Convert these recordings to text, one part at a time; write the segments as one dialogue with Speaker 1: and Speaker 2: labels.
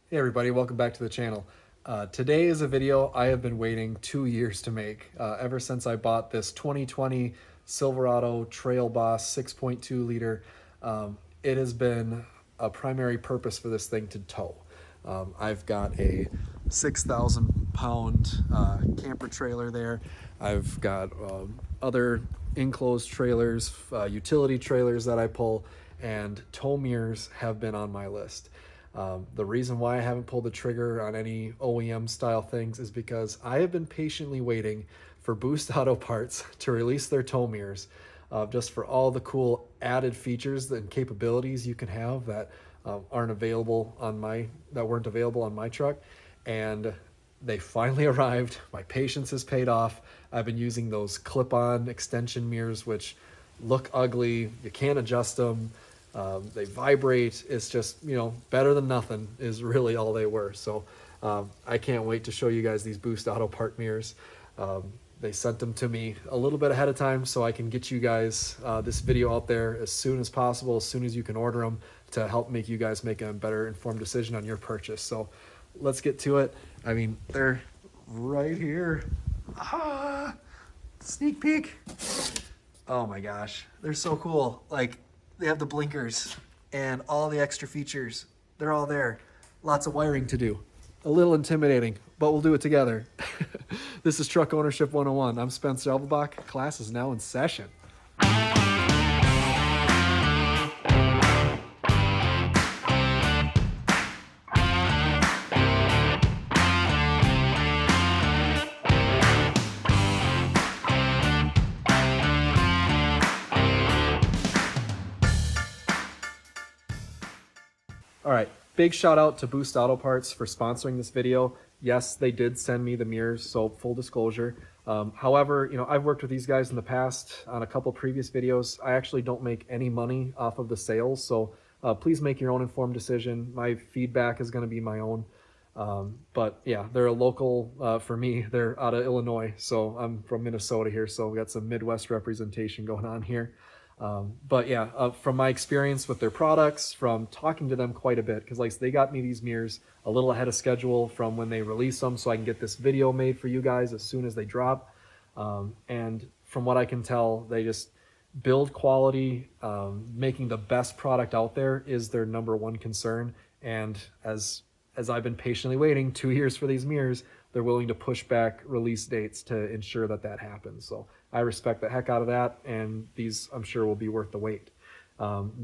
Speaker 1: Hey everybody, welcome back to the channel. Today is a video I have been waiting 2 years to make. Ever since I bought this 2020 Silverado Trail Boss 6.2 liter, it has been a primary purpose for this thing to tow. I've got a 6,000 pound camper trailer there. I've got other enclosed trailers, utility trailers that I pull, and tow mirrors have been on my list. The reason why I haven't pulled the trigger on any OEM style things is because I have been patiently waiting for Boost Auto Parts to release their tow mirrors, just for all the cool added features and capabilities you can have that weren't available on my truck. And they finally arrived. My patience has paid off. I've been using those clip-on extension mirrors, which look ugly. You can't adjust them. They vibrate. It's just, better than nothing is really all they were. So I can't wait to show you guys these Boost Auto Part mirrors. They sent them to me a little bit ahead of time so I can get you guys this video out there as soon as possible, as soon as you can order them, to help make you guys make a better informed decision on your purchase. So let's get to it. I mean, they're right here. Sneak peek. Oh my gosh, they're so cool. Like, they have the blinkers and all the extra features. They're all there. Lots of wiring to do. A little intimidating, but we'll do it together. This is Truck Ownership 101. I'm Spencer Elbach. Class is now in session. All right, big shout out to Boost Auto Parts for sponsoring this video. Yes, they did send me the mirrors, so full disclosure. However, I've worked with these guys in the past on a couple previous videos. I actually don't make any money off of the sales, so please make your own informed decision. My feedback is going to be my own. But yeah, they're a local for me. They're out of Illinois, so I'm from Minnesota here, so we got some Midwest representation going on here. But yeah, from my experience with their products, from talking to them quite a bit, because like they got me these mirrors a little ahead of schedule from when they release them, so I can get this video made for you guys as soon as they drop. And from what I can tell, they just build quality. Making the best product out there is their number one concern. And as I've been patiently waiting 2 years for these mirrors, they're willing to push back release dates to ensure that that happens. So I respect the heck out of that, and these I'm sure will be worth the wait.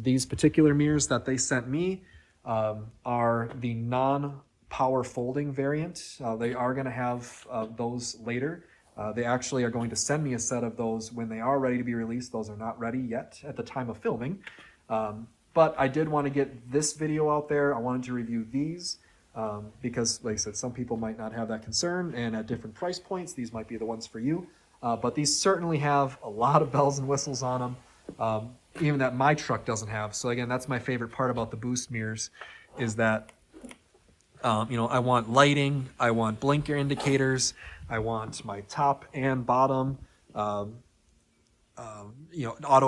Speaker 1: These particular mirrors that they sent me are the non-power folding variant. They are going to have those later. They actually are going to send me a set of those when they are ready to be released. Those are not ready yet at the time of filming. But I did want to get this video out there. I wanted to review these. Because, like I said, some people might not have that concern, and at different price points, these might be the ones for you. But these certainly have a lot of bells and whistles on them, even that my truck doesn't have. So again, that's my favorite part about the Boost mirrors, is that I want lighting, I want blinker indicators, I want my top and bottom. Auto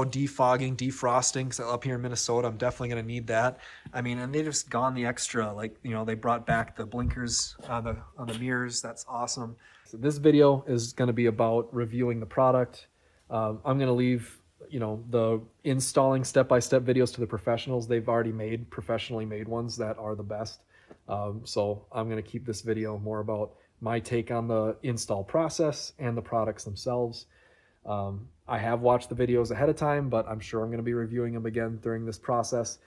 Speaker 1: defogging, defrosting. So up here in Minnesota, I'm definitely going to need that. I mean, and they just gone the extra. Like, they brought back the blinkers on the mirrors. That's awesome. So this video is going to be about reviewing the product. I'm going to leave, the installing step-by-step videos to the professionals. They've already professionally made ones that are the best. So I'm going to keep this video more about my take on the install process and the products themselves. I have watched the videos ahead of time, but I'm sure I'm going to be reviewing them again during this process.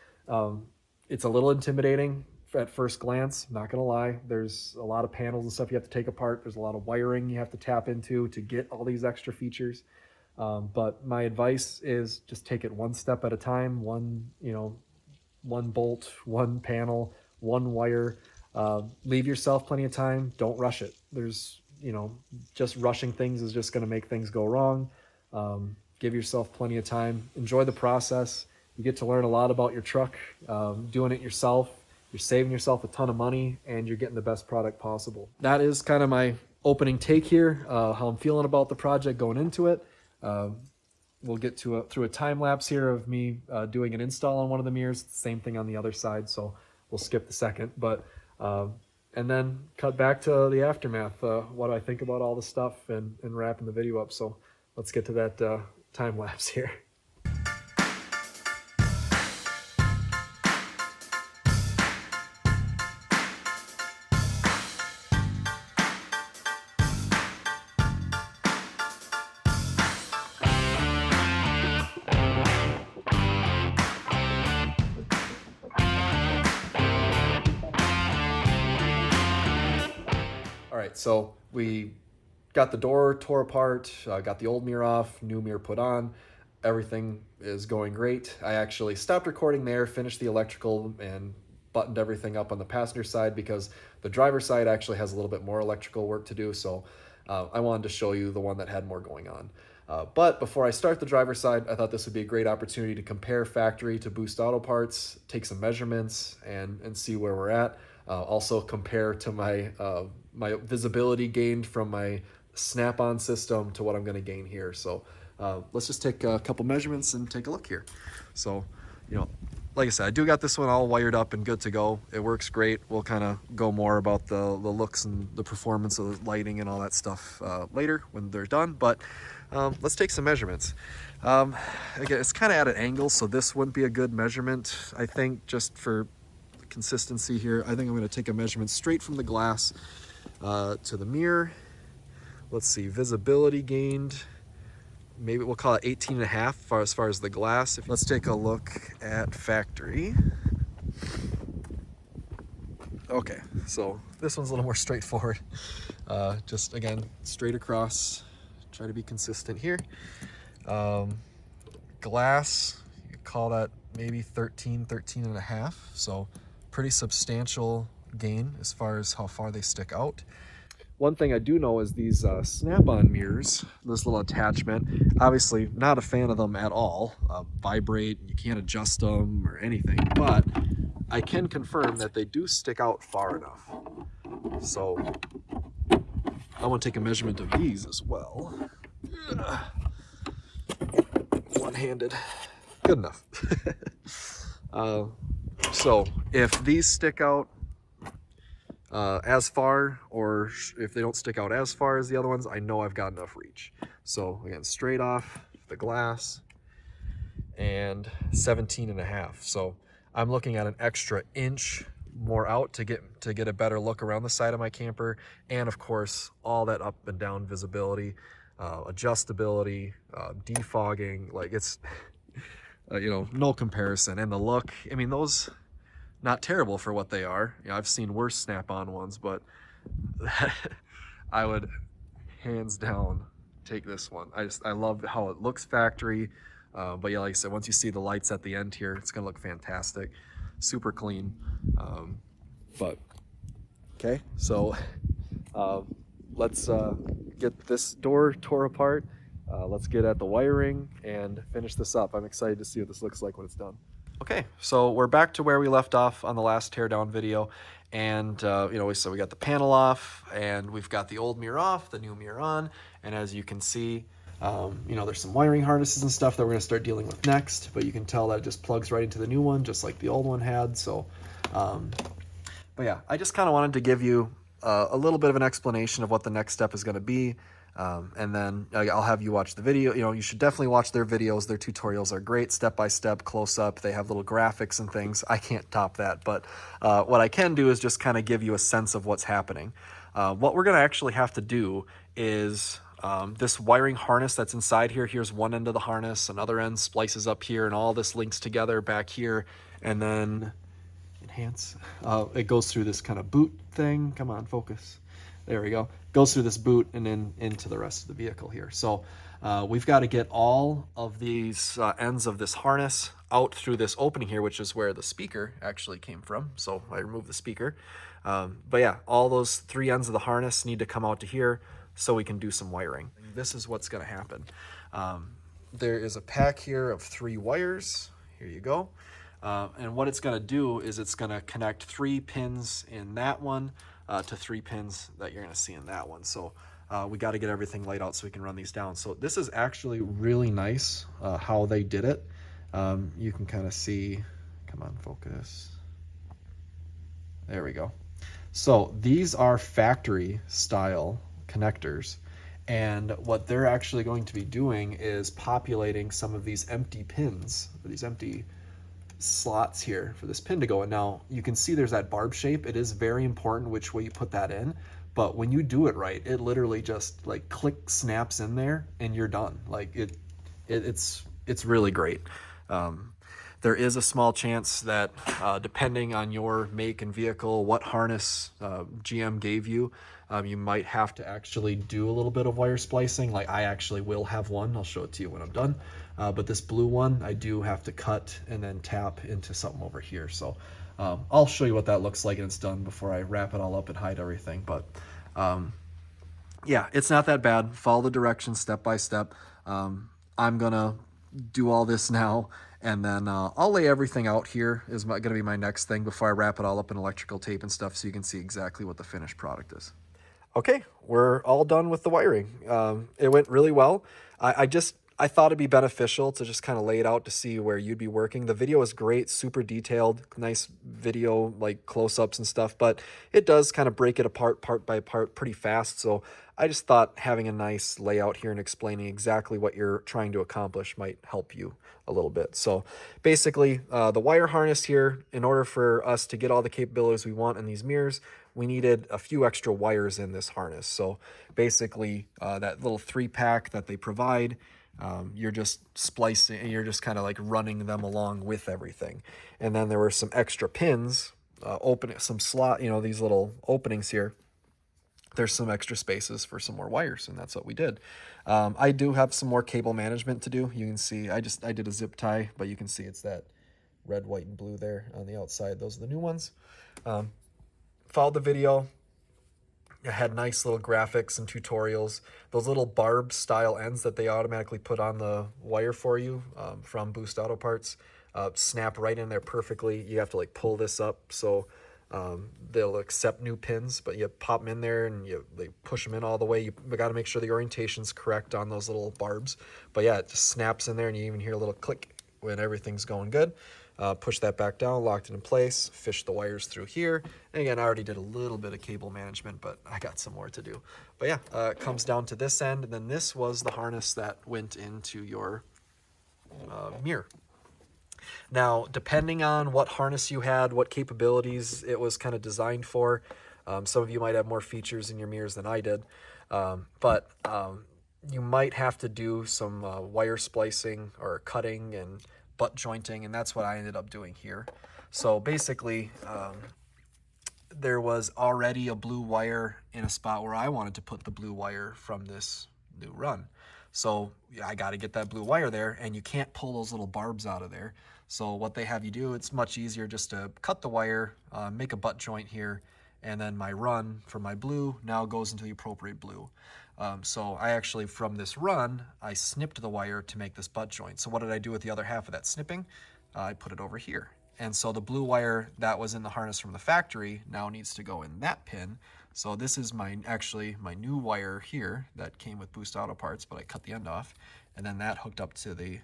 Speaker 1: It's a little intimidating at first glance, not going to lie. There's a lot of panels and stuff you have to take apart. There's a lot of wiring you have to tap into to get all these extra features. But my advice is just take it one step at a time, one bolt, one panel, one wire. Leave yourself plenty of time. Don't rush it. There's, just rushing things is just going to make things go wrong. Give yourself plenty of time. Enjoy the process. You get to learn a lot about your truck. Doing it yourself, you're saving yourself a ton of money, and you're getting the best product possible. That is kind of my opening take here, how I'm feeling about the project going into it. We'll get through a time lapse here of me doing an install on one of the mirrors. Same thing on the other side, so we'll skip the second. But And then cut back to the aftermath, what I think about all the stuff, and wrapping the video up. So let's get to that time lapse here. All right, so we got the door tore apart, got the old mirror off, new mirror put on. Everything is going great. I actually stopped recording there, finished the electrical, and buttoned everything up on the passenger side because the driver's side actually has a little bit more electrical work to do. So I wanted to show you the one that had more going on. But before I start the driver's side, I thought this would be a great opportunity to compare factory to Boost Auto Parts, take some measurements, and see where we're at. Also compare to my my visibility gained from my snap-on system to what I'm going to gain here. So let's just take a couple measurements and take a look here. So, you know, like I said, I do got this one all wired up and good to go. It works great. We'll kind of go more about the looks and the performance of the lighting and all that stuff later when they're done. But let's take some measurements. Again, it's kind of at an angle, so this wouldn't be a good measurement, I think, just for consistency here. I think I'm going to take a measurement straight from the glass to the mirror. Let's see, visibility gained, maybe we'll call it 18.5 as far as the glass. Let's take a look at factory. Okay, so this one's a little more straightforward. Just again, straight across, try to be consistent here. Glass, you could call that maybe 13.5. So pretty substantial gain as far as how far they stick out. One thing I do know is these snap-on mirrors, this little attachment, obviously not a fan of them at all. Vibrate, you can't adjust them or anything, but I can confirm that they do stick out far enough. So I want to take a measurement of these as well. One-handed, good enough. So if these stick out as far, or if they don't stick out as far as the other ones, I know I've got enough reach. So again, straight off the glass and 17.5. So I'm looking at an extra inch more out to get a better look around the side of my camper. And of course, all that up and down visibility, adjustability, defogging, like it's, you know, no comparison. And the look, I mean, those, not terrible for what they are. You know, I've seen worse snap-on ones, but I would hands down take this one. I love how it looks factory. But yeah, like I said, once you see the lights at the end here, it's gonna look fantastic, super clean. But okay, so let's get this door tore apart. Let's get at the wiring and finish this up. I'm excited to see what this looks like when it's done. Okay, so we're back to where we left off on the last teardown video, and you know, so we got the panel off, and we've got the old mirror off, the new mirror on, and as you can see, you know, there's some wiring harnesses and stuff that we're going to start dealing with next, but you can tell that it just plugs right into the new one, just like the old one had. So, but yeah, I just kind of wanted to give you a little bit of an explanation of what the next step is going to be. And then I'll have you watch the video. You know, you should definitely watch their videos. Their tutorials are great, step-by-step, close-up. They have little graphics and things. I can't top that, but what I can do is just kind of give you a sense of what's happening. What we're going to actually have to do is this wiring harness that's inside here. Here's one end of the harness, another end splices up here, and all this links together back here, and then enhance. It goes through this kind of boot thing. Come on, focus. There we go. Goes through this boot and then into the rest of the vehicle here. So we've got to get all of these ends of this harness out through this opening here, which is where the speaker actually came from. So I removed the speaker. But yeah, all those three ends of the harness need to come out to here so we can do some wiring. This is what's going to happen. There is a pack here of 3 wires. Here you go. And what it's going to do is it's going to connect 3 pins in that one to 3 pins that you're going to see in that one. So we got to get everything laid out so we can run these down. So this is actually really nice how they did it. You can kind of see, come on, focus. There we go. So these are factory style connectors. And what they're actually going to be doing is populating some of these empty pins, or these empty slots here for this pin to go in. Now you can see there's that barb shape. It is very important which way you put that in, but when you do it right, it literally just like click snaps in there and you're done. Like it's really great. There is a small chance that depending on your make and vehicle, what harness GM gave you, you might have to actually do a little bit of wire splicing. Like I actually will have one. I'll show it to you when I'm done. But this blue one, I do have to cut and then tap into something over here. So I'll show you what that looks like and it's done before I wrap it all up and hide everything. But yeah, it's not that bad. Follow the directions step by step. I'm gonna do all this now, and then I'll lay everything out here is gonna be my next thing before I wrap it all up in electrical tape and stuff, so you can see exactly what the finished product is. Okay, we're all done with the wiring. It went really well. I thought it'd be beneficial to just kind of lay it out to see where you'd be working. The video is great, super detailed, nice video, like close-ups and stuff, but it does kind of break it apart part by part pretty fast. So I just thought having a nice layout here and explaining exactly what you're trying to accomplish might help you a little bit. So basically, the wire harness here, in order for us to get all the capabilities we want in these mirrors, we needed a few extra wires in this harness. So basically, that little 3-pack that they provide, you're just splicing and you're just kind of like running them along with everything. And then there were some extra pins, some slot, these little openings here. There's some extra spaces for some more wires, and that's what we did. I do have some more cable management to do. You can see I did a zip tie, but you can see it's that red, white, and blue there on the outside. Those are the new ones. Followed the video. It had nice little graphics and tutorials. Those little barb style ends that they automatically put on the wire for you from Boost Auto Parts snap right in there perfectly. You have to like pull this up so they'll accept new pins, but you pop them in there and they push them in all the way. You got to make sure the orientation's correct on those little barbs. But yeah, it just snaps in there and you even hear a little click when everything's going good. Push that back down, locked it in place, fish the wires through here. And again, I already did a little bit of cable management, but I got some more to do. But yeah, it comes down to this end, and then this was the harness that went into your mirror. Now, depending on what harness you had, what capabilities it was kind of designed for, some of you might have more features in your mirrors than I did, but you might have to do some wire splicing or cutting and butt jointing, and that's what I ended up doing here. So basically, there was already a blue wire in a spot where I wanted to put the blue wire from this new run. So I got to get that blue wire there, and you can't pull those little barbs out of there. So what they have you do, it's much easier just to cut the wire, make a butt joint here, and then my run for my blue now goes into the appropriate blue. So I actually, from this run, I snipped the wire to make this butt joint. So what did I do with the other half of that snipping? I put it over here. And so the blue wire that was in the harness from the factory now needs to go in that pin. So this is actually my new wire here that came with Boost Auto Parts, but I cut the end off. And then that hooked up to the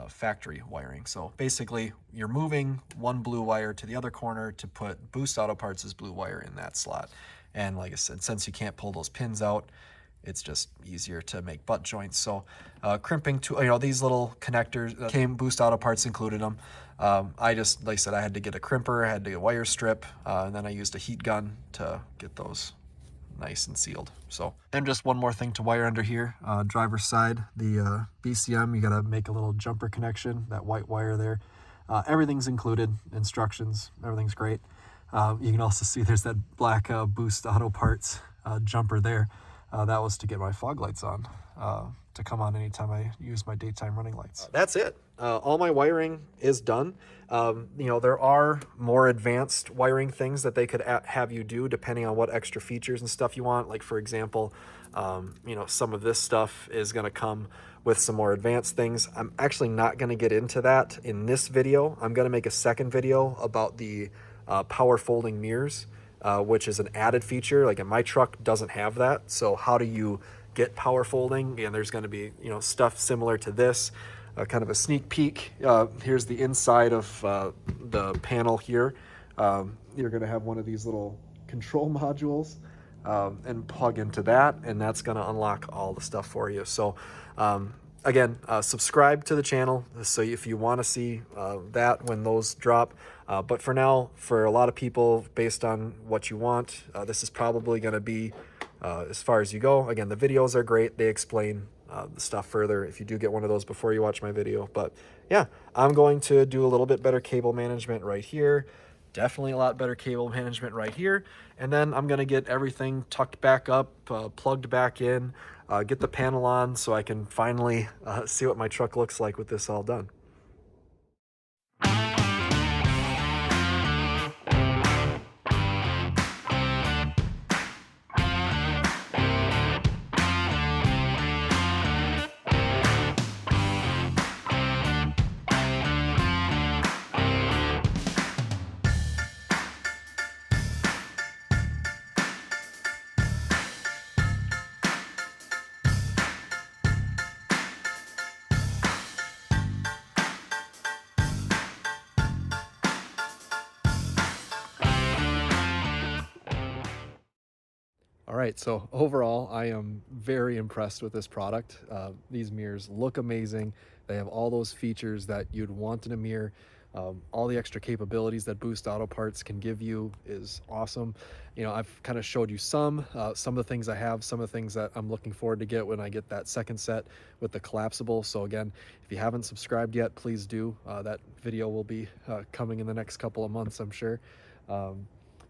Speaker 1: factory wiring. So basically, you're moving one blue wire to the other corner to put Boost Auto Parts' blue wire in that slot. And like I said, since you can't pull those pins out, it's just easier to make butt joints. So crimping to, these little connectors Boost Auto Parts included them. Like I said, I had to get a crimper, I had to get a wire strip, and then I used a heat gun to get those nice and sealed. So, and just one more thing to wire under here, driver's side, the BCM, you gotta make a little jumper connection, that white wire there. Everything's included, instructions, everything's great. You can also see there's that black Boost Auto Parts jumper there. That was to get my fog lights on, to come on anytime I use my daytime running lights. That's it. All my wiring is done. There are more advanced wiring things that they could have you do depending on what extra features and stuff you want. Like for example, some of this stuff is going to come with some more advanced things. I'm actually not going to get into that in this video. I'm going to make a second video about the power folding mirrors, which is an added feature. Like in my truck doesn't have that. So how do you get power folding? And there's going to be, stuff similar to this, kind of a sneak peek. Here's the inside of the panel here. You're going to have one of these little control modules and plug into that, and that's going to unlock all the stuff for you. So again, subscribe to the channel so if you want to see that when those drop. But for now, for a lot of people, based on what you want, this is probably going to be as far as you go. Again, the videos are great. They explain the stuff further if you do get one of those before you watch my video. But yeah, I'm going to do a little bit better cable management right here. Definitely a lot better cable management right here. And then I'm going to get everything tucked back up, plugged back in, get the panel on so I can finally see what my truck looks like with this all done. All right, so overall, I am very impressed with this product. These mirrors look amazing. They have all those features that you'd want in a mirror. All the extra capabilities that Boost Auto Parts can give you is awesome. You know, I've kind of showed you some of the things I have, some of the things that I'm looking forward to get when I get that second set with the collapsible. So again, if you haven't subscribed yet, please do. That video will be coming in the next couple of months, I'm sure. You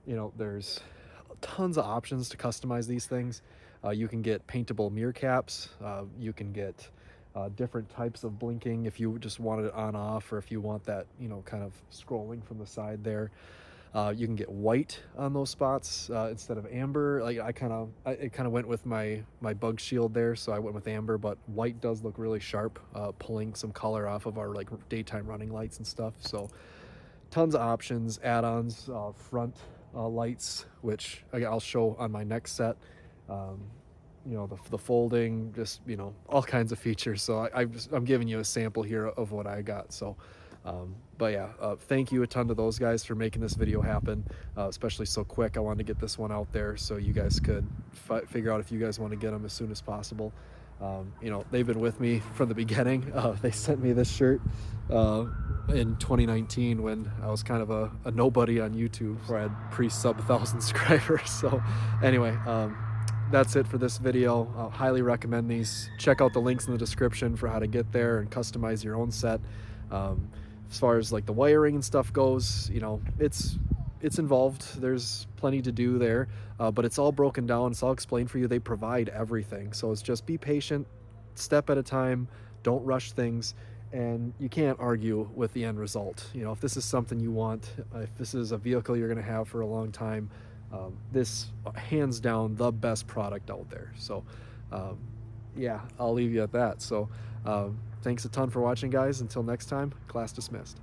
Speaker 1: know, there's tons of options to customize these things. You can get paintable mirror caps. You can get different types of blinking if you just want it on off, or if you want that, you know, kind of scrolling from the side there. You can get white on those spots instead of amber. Like it kind of went with my bug shield there, so I went with amber, but white does look really sharp, pulling some color off of our like daytime running lights and stuff. So tons of options, add-ons, front lights, which I'll show on my next set. You know, the folding, just, you know, all kinds of features. So I'm giving you a sample here of what I got. So but yeah, thank you a ton to those guys for making this video happen, especially so quick. I wanted to get this one out there so you guys could figure out if you guys want to get them as soon as possible. You know, they've been with me from the beginning. They sent me this shirt in 2019 when I was kind of a nobody on YouTube, where I had pre-sub 1,000 subscribers. So anyway, that's it for this video. I'll highly recommend these. Check out the links in the description for how to get there and customize your own set. As far as like the wiring and stuff goes, you know, it's involved. There's plenty to do there, but it's all broken down. It's all explained for you. They provide everything. So it's just be patient, step at a time, don't rush things, and you can't argue with the end result. You know, if this is something you want, if this is a vehicle you're going to have for a long time, this hands down the best product out there. So yeah, I'll leave you at that. So thanks a ton for watching, guys. Until next time, class dismissed.